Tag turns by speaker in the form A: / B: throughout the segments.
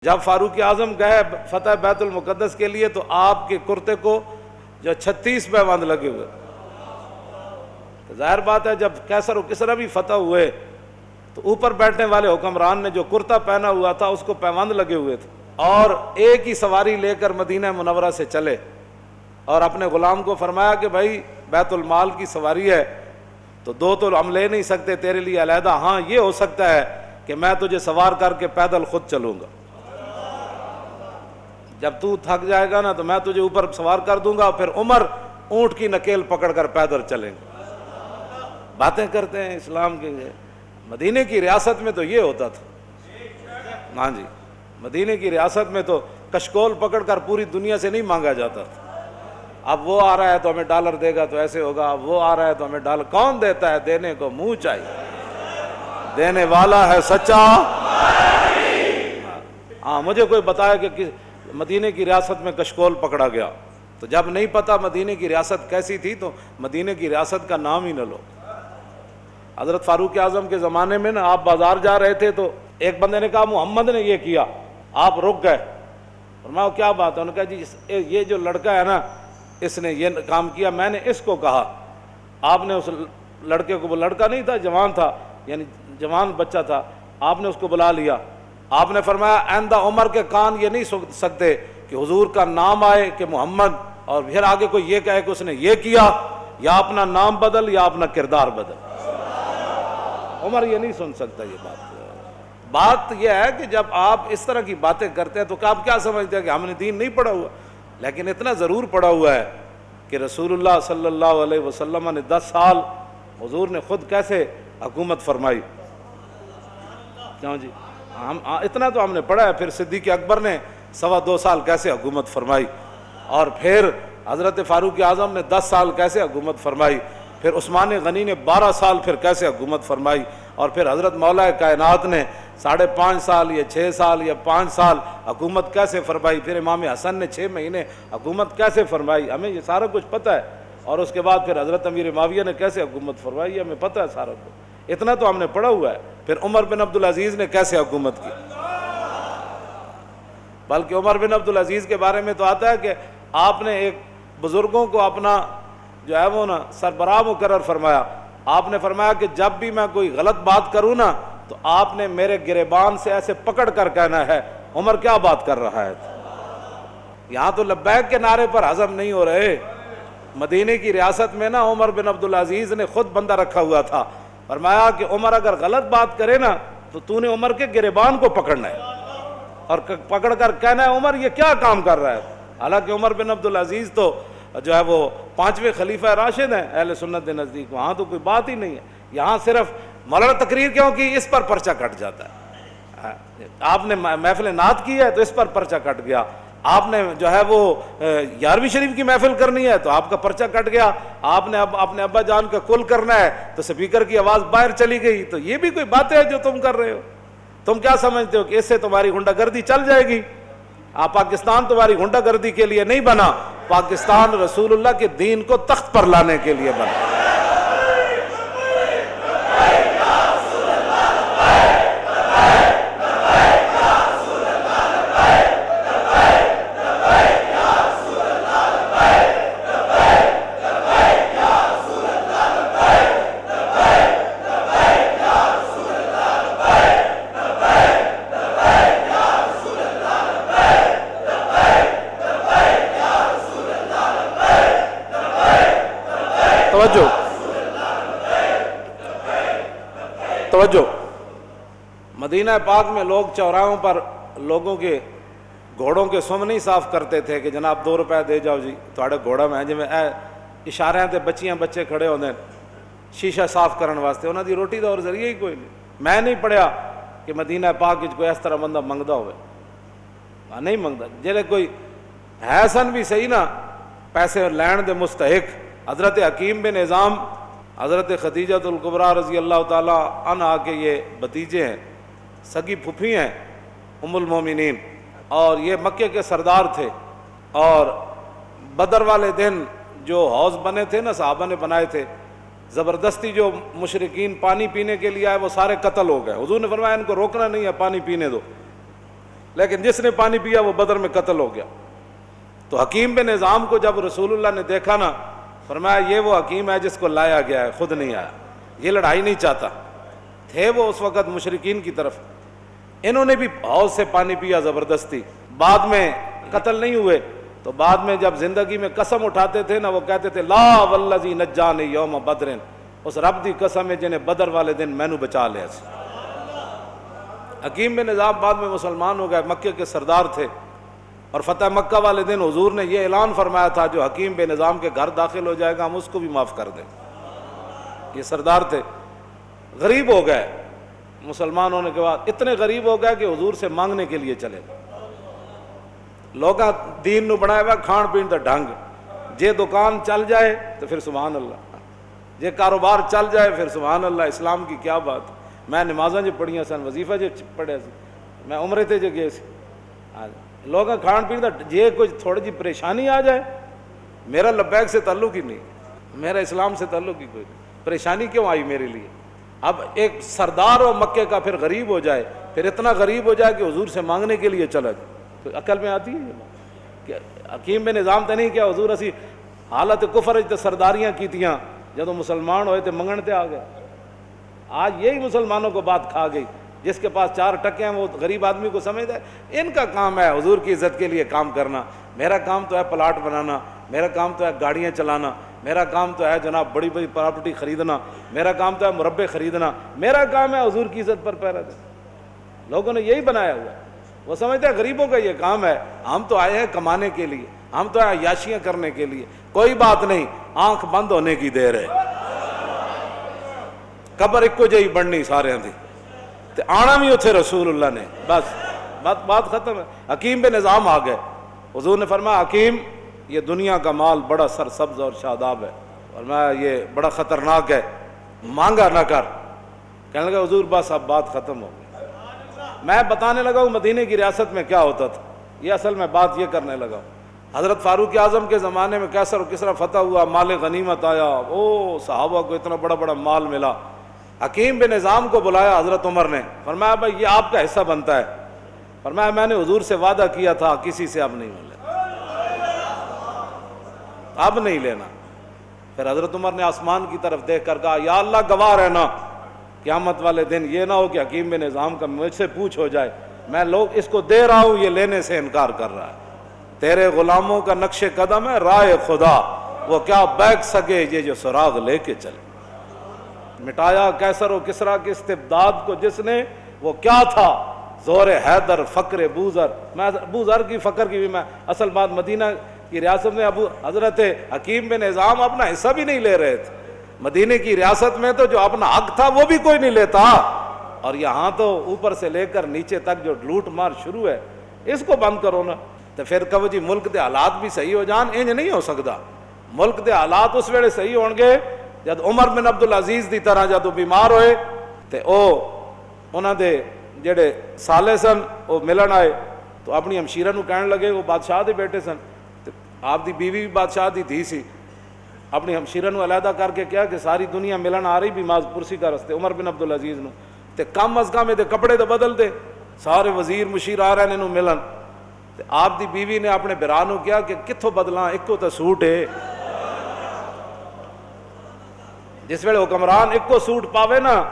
A: جب فاروق اعظم گئے فتح بیت المقدس کے لیے تو آپ کے کرتے کو جو 36 پیوند لگے ہوئے. ظاہر بات ہے جب کیسر و کسرا بھی فتح ہوئے تو اوپر بیٹھنے والے حکمران نے جو کرتا پہنا ہوا تھا اس کو پیوند لگے ہوئے تھے، اور ایک ہی سواری لے کر مدینہ منورہ سے چلے اور اپنے غلام کو فرمایا کہ بھائی بیت المال کی سواری ہے تو دو تو ہم لے نہیں سکتے تیرے لیے علیحدہ، ہاں یہ ہو سکتا ہے کہ میں تجھے سوار کر کے پیدل خود چلوں گا، جب تو تھک جائے گا نا تو میں تجھے اوپر سوار کر دوں گا، پھر عمر اونٹ کی نکیل پکڑ کر پیدل چلیں گے. باتیں کرتے ہیں اسلام کے. مدینے کی ریاست میں تو یہ ہوتا تھا. ہاں جی، مدینے کی ریاست میں تو کشکول پکڑ کر پوری دنیا سے نہیں مانگا جاتا تھا. اب وہ آ رہا ہے تو ہمیں ڈالر دے گا تو ایسے ہوگا، اب وہ آ رہا ہے تو ہمیں ڈالر. کون دیتا ہے؟ دینے کو منہ چاہیے، دینے والا ہے سچا. ہاں مجھے کوئی بتایا کہ مدینے کی ریاست میں کشکول پکڑا گیا، تو جب نہیں پتا مدینے کی ریاست کیسی تھی تو مدینے کی ریاست کا نام ہی نہ لو. حضرت فاروق اعظم کے زمانے میں نا آپ بازار جا رہے تھے تو ایک بندے نے کہا محمد نے یہ کیا، آپ رک گئے. فرمایا کیا بات ہے؟ انہوں نے کہا جی یہ جو لڑکا ہے نا اس نے یہ کام کیا، میں نے اس کو کہا. آپ نے اس لڑکے کو، وہ لڑکا نہیں تھا جوان تھا، یعنی جوان بچہ تھا، آپ نے اس کو بلا لیا. آپ نے فرمایا آئندہ عمر کے کان یہ نہیں سن سکتے کہ حضور کا نام آئے کہ محمد اور پھر آگے کوئی یہ کہے کہ اس نے یہ کیا، یا اپنا نام بدل یا اپنا کردار بدل. عمر یہ نہیں سن سکتا. یہ بات یہ ہے کہ جب آپ اس طرح کی باتیں کرتے ہیں تو آپ کیا سمجھتے ہیں کہ ہم نے دین نہیں پڑھا ہوا؟ لیکن اتنا ضرور پڑھا ہوا ہے کہ رسول اللہ صلی اللہ علیہ وسلم نے 10 سال حضور نے خود کیسے حکومت فرمائی. کیوں جی؟ ہم اتنا تو ہم نے پڑھا ہے. پھر صدیق اکبر نے 2.25 سال کیسے حکومت فرمائی، اور پھر حضرت فاروق اعظم نے 10 سال کیسے حکومت فرمائی، پھر عثمان غنی نے 12 سال پھر کیسے حکومت فرمائی، اور پھر حضرت مولا کائنات نے 5.5 سال یا 6 سال یا 5 سال حکومت کیسے فرمائی، پھر امام حسن نے 6 مہینے حکومت کیسے فرمائی. ہمیں یہ سارا کچھ پتہ ہے. اور اس کے بعد پھر حضرت امیر معاویہ نے کیسے حکومت فرمائی، ہمیں پتہ ہے سارا کچھ. اتنا تو ہم نے پڑھا ہوا ہے. پھر عمر بن عبدالعزیز نے کیسے حکومت کی، بلکہ عمر بن عبدالعزیز کے بارے میں تو آتا ہے کہ آپ نے ایک بزرگوں کو اپنا جو ہے وہ نا سربراہ مقرر فرمایا. آپ نے فرمایا کہ جب بھی میں کوئی غلط بات کروں نا تو آپ نے میرے گریبان سے ایسے پکڑ کر کہنا ہے عمر کیا بات کر رہا ہے. یہاں تو لبیک کے نعرے پر ہضم نہیں ہو رہے. مدینے کی ریاست میں نا عمر بن عبدالعزیز نے خود بندہ رکھا ہوا تھا. فرمایا کہ عمر اگر غلط بات کرے نا تو نے عمر کے گریبان کو پکڑنا ہے اور پکڑ کر کہنا ہے عمر یہ کیا کام کر رہا ہے. حالانکہ عمر بن عبدالعزیز تو جو ہے وہ 5ویں خلیفہ راشد ہیں اہل سنت کے نزدیک. وہاں تو کوئی بات ہی نہیں ہے. یہاں صرف مولانا تقریر کیوں کی، اس پر پرچہ کٹ جاتا ہے. آپ نے محفل نعت کی ہے تو اس پر پرچہ کٹ گیا. آپ نے جو ہے وہ 11ویں شریف کی محفل کرنی ہے تو آپ کا پرچہ کٹ گیا. آپ نے اب اپنے ابا جان کا کل کرنا ہے تو سپیکر کی آواز باہر چلی گئی. تو یہ بھی کوئی باتیں ہیں جو تم کر رہے ہو؟ تم کیا سمجھتے ہو کہ اس سے تمہاری غنڈہ گردی چل جائے گی؟ پاکستان تمہاری غنڈہ گردی کے لیے نہیں بنا، پاکستان رسول اللہ کے دین کو تخت پر لانے کے لیے بنا. توجہ. مدینہ پاک میں لوگ چوراہوں پر لوگوں کے گھوڑوں کے سم نہیں صاف کرتے تھے کہ جناب 2 روپے دے جاؤ جی تھوڑے گھوڑا میں جی اشارے تے بچیاں بچے کھڑے ہوندے شیشہ صاف کرن واسطے. انہاں دی روٹی دا اور ذریعہ ہی کوئی نہیں. میں نہیں پڑھیا کہ مدینہ پاک وچ کوئی اس طرح بندہ منگدا ہوئے. نہیں منگدا. جڑے کوئی ہے سن بھی صحیح نا پیسے لین دے مستحق. حضرت حکیم بن نظام، حضرت خدیجہ الکبریٰ رضی اللہ تعالیٰ عنہا کے یہ بھتیجے ہیں، سگی پھپھی ہیں ام المومنین، اور یہ مکے کے سردار تھے. اور بدر والے دن جو حوض بنے تھے نا صحابہ نے بنائے تھے، زبردستی جو مشرکین پانی پینے کے لیے آئے وہ سارے قتل ہو گئے. حضور نے فرمایا ان کو روکنا نہیں ہے، پانی پینے دو. لیکن جس نے پانی پیا وہ بدر میں قتل ہو گیا۔ تو حکیم بن نظام کو جب رسول اللہ نے دیکھا نا، فرمایا یہ وہ حکیم ہے جس کو لایا گیا ہے، خود نہیں آیا، یہ لڑائی نہیں چاہتا۔ تھے وہ اس وقت مشرکین کی طرف، انہوں نے بھی حوض سے پانی پیا زبردستی، بعد میں قتل نہیں ہوئے۔ تو بعد میں جب زندگی میں قسم اٹھاتے تھے نا، وہ کہتے تھے لا والذی نجانی یوم بدر، اس رب دی قسم ہے جنہیں بدر والے دن مینوں بچا لیا سی۔ حکیم بن نظام بعد میں مسلمان ہو گئے، مکے کے سردار تھے، اور فتح مکہ والے دن حضور نے یہ اعلان فرمایا تھا جو حکیم بن نظام کے گھر داخل ہو جائے گا ہم اس کو بھی معاف کر دیں۔ یہ سردار تھے، غریب ہو گئے، مسلمان ہونے کے بعد اتنے غریب ہو گئے کہ حضور سے مانگنے کے لیے چلے۔ لوگاں دین نو بنایا ہوا کھان پین دا ڈھنگ، جے دکان چل جائے تو پھر سبحان اللہ، جے کاروبار چل جائے پھر سبحان اللہ۔ اسلام کی کیا بات، میں نمازاں جو پڑھیاں سن، وظیفہ جو پڑھے سی، میں عمرے تے جو گئے سی، لوگاں کھان پین دا جے کچھ تھوڑی جی پریشانی آ جائے، میرا لبیک سے تعلق ہی نہیں، میرا اسلام سے تعلق ہی کوئی نہیں، پریشانی کیوں آئی میرے لیے؟ اب ایک سردار ہو مکے کا پھر غریب ہو جائے، پھر اتنا غریب ہو جائے کہ حضور سے مانگنے کے لیے چلا جائے، تو عقل میں آتی ہے یہ بات کہ حکیم بن نظام تے نہیں کیا حضور اسی حالت کفر تے سرداریاں کیتیاں، جدوں مسلمان ہوئے تے منگن تے آ گئے۔ آج یہی مسلمانوں کو بات کھا گئی، جس کے پاس 4 ٹکے ہیں وہ غریب آدمی کو سمجھتا ہے ان کا کام ہے حضور کی عزت کے لیے کام کرنا، میرا کام تو ہے پلاٹ بنانا، میرا کام تو ہے گاڑیاں چلانا، میرا کام تو ہے جناب بڑی بڑی پراپرٹی خریدنا، میرا کام تو ہے مربے خریدنا، میرا کام ہے حضور کی عزت پر پہرا دینا۔ لوگوں نے یہی بنایا ہوا ہے، وہ سمجھتے ہیں غریبوں کا یہ کام ہے، ہم تو آئے ہیں کمانے کے لیے، ہم تو آئے عیاشیاں کرنے کے لیے۔ کوئی بات نہیں، آنکھ بند ہونے کی دیر ہے، قبر ایک کو جہی بننی سارے دی، تے آنا بھی اتھے رسول اللہ نے، بس بات ختم ہے۔ حکیم بن نظام آ گئے، حضور نے فرمایا حکیم یہ دنیا کا مال بڑا سرسبز اور شاداب ہے، فرمایا یہ بڑا خطرناک ہے، مانگا نہ کر۔ کہنے لگا حضور بس اب بات ختم ہو گئی، میں بتانے لگا ہوں مدینے کی ریاست میں کیا ہوتا تھا، یہ اصل میں بات یہ کرنے لگا ہوں۔ حضرت فاروق اعظم کے زمانے میں کیسر و کسرا فتح ہوا، مال غنیمت آیا، او صحابہ کو اتنا بڑا بڑا مال ملا۔ حکیم بن نظام کو بلایا حضرت عمر نے، فرمایا بھائی یہ آپ کا حصہ بنتا ہے، فرمایا میں نے حضور سے وعدہ کیا تھا کسی سے اب نہیں ملے، اب نہیں لینا۔ پھر حضرت عمر نے آسمان کی طرف دیکھ کر کہا یا اللہ گواہ رہنا، قیامت والے دن یہ نہ ہو کہ حکیم بن نظام کا مجھ سے پوچھ ہو جائے میں لوگ اس کو دے رہا ہوں یہ لینے سے انکار کر رہا ہے، تیرے غلاموں کا نقش قدم ہے راہ خدا، وہ کیا بیک سکے یہ جو سراغ لے کے چلے۔ مٹایا کیسر و کسرا کے استبداد کو جس نے، وہ کیا تھا؟ زور حیدر فقر بوذر۔ میں بوذر کی فقر کی بھی میں اصل بات مدینہ کی ریاست میں ابو حضرت حکیم بن نظام اپنا حصہ بھی نہیں لے رہے تھے، مدینے کی ریاست میں تو جو اپنا حق تھا وہ بھی کوئی نہیں لیتا، اور یہاں تو اوپر سے لے کر نیچے تک جو لوٹ مار شروع ہے، اس کو بند کرو نا۔ تو پھر کہو جی ملک دے حالات بھی صحیح ہو جان، انج نہیں ہو سکتا۔ ملک دے حالات اس ویلے صحیح ہون گے جد عمر بن عبدالعزیز دی طرح جدو بیمار ہوئے تے انہاں دے جڑے سالے سن وہ ملن آئے تو اپنی ہمشیرہ نو کہنے لگے، وہ بادشاہ دے بیٹے سن، آپ دی بیوی بھی بادشاہ دی دھی سی، اپنی ہمشیرہ نو علیحدہ کر کے کیا کہ ساری دنیا ملن آ رہی بیمار پرسی کا رستے عمر بن عبدالعزیز نو، تے کم از کم دے کپڑے تو بدل دے، سارے وزیر مشیر آ رہے ہیں ملن، تے آپ دی بیوی نے اپنے برا نو کیا کہ کتھوں بدلاں، ایک کو تو سوٹ ہے، جس ویلے حکمران ایک کو سوٹ پاوے نا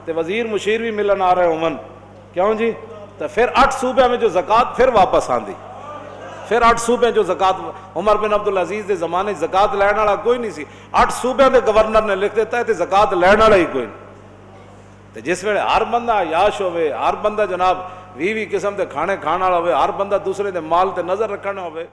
A: تے وزیر مشیر بھی ملن آ رہے عمن، کیوں جی؟ تو پھر 8 صوبے میں جو زکوٰۃ پھر واپس آندی، پھر 8 صوبے جو زکوٰۃ، عمر بن عبدالعزیز دے زمانے زکوٰۃ لین والا کوئی نہیں سی، 8 صوبے دے گورنر نے لکھ دیتا ہے تے زکوٰۃ لین والا ہی کوئی نہیں، تے جس ویلے ہر بندہ عیاش ہوئے، ہر بندہ جناب 20 قسم دے کھانے کھان والا ہوئے، ہر بندہ دوسرے دے مال تے نظر رکھنا ہوئے،